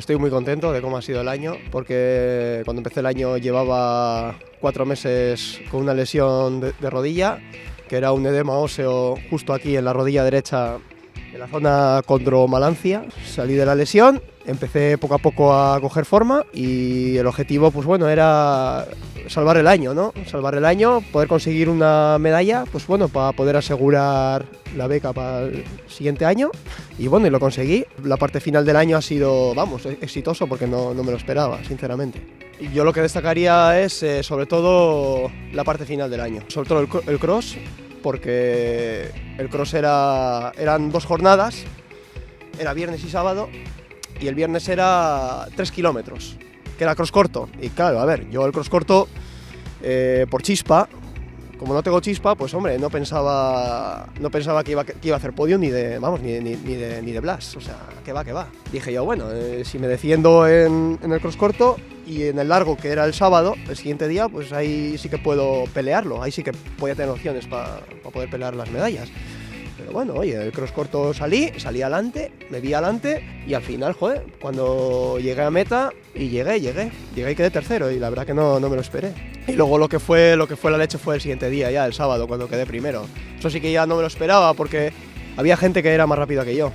Estoy muy contento de cómo ha sido el año, porque cuando empecé el año llevaba 4 meses con una lesión de rodilla, que era un edema óseo justo aquí en la rodilla derecha, en la zona condromalancia. Salí de la lesión, empecé poco a poco a coger forma y el objetivo, pues bueno, era salvar el año, ¿no? Salvar el año, poder conseguir una medalla, pues bueno, para poder asegurar la beca para el siguiente año. Y bueno, y lo conseguí. La parte final del año ha sido, vamos, exitoso porque no me lo esperaba, sinceramente. Y yo lo que destacaría es sobre todo la parte final del año, sobre todo el cross, porque el cross eran 2 jornadas, era viernes y sábado, y el viernes era 3 kilómetros, que era cross corto. Y claro, a ver, yo el cross corto, por chispa, como no tengo chispa, pues hombre, no pensaba que iba a hacer podio ni de Blas, o sea, que va. Dije yo, bueno, si me defiendo en el cross corto y en el largo, que era el sábado, el siguiente día, pues ahí sí que puedo pelearlo, ahí sí que voy a tener opciones para poder pelear las medallas. Pero bueno, oye, el cross corto salí adelante, me vi adelante y al final, joder, cuando llegué a meta y llegué y quedé tercero y la verdad que no me lo esperé. Y luego lo que fue la leche fue el siguiente día, ya el sábado, cuando quedé primero. Eso sí que ya no me lo esperaba porque había gente que era más rápida que yo.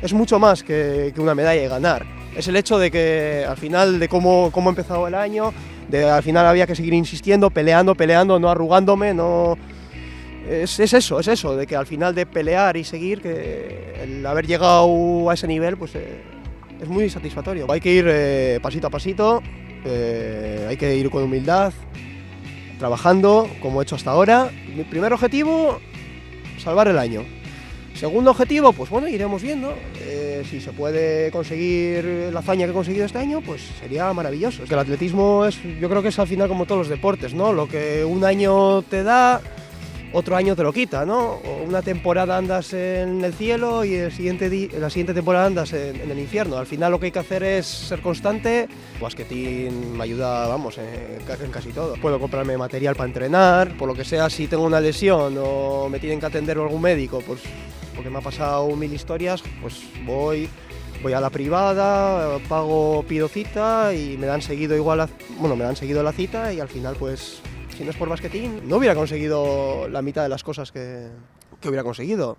Es mucho más que una medalla y ganar. Es el hecho de que al final de cómo ha empezado el año, al final había que seguir insistiendo, peleando, no arrugándome, no... Es eso, de que al final de pelear y seguir, que el haber llegado a ese nivel, pues es muy satisfactorio. Hay que ir pasito a pasito, hay que ir con humildad, trabajando como he hecho hasta ahora. Mi primer objetivo, salvar el año. Segundo objetivo, pues bueno, iremos viendo. Si se puede conseguir la hazaña que he conseguido este año, pues sería maravilloso. Es que el atletismo yo creo que es al final como todos los deportes, ¿no? Lo que un año te da, otro año te lo quita, ¿no? O una temporada andas en el cielo y la siguiente temporada andas en el infierno. Al final lo que hay que hacer es ser constante. Basquetín me ayuda, vamos, en casi todo. Puedo comprarme material para entrenar, por lo que sea, si tengo una lesión o me tienen que atender algún médico, pues porque me ha pasado 1000 historias, pues voy a la privada, pido cita y me dan seguido la cita y al final pues... Si no es por basquetín, no hubiera conseguido la mitad de las cosas que hubiera conseguido.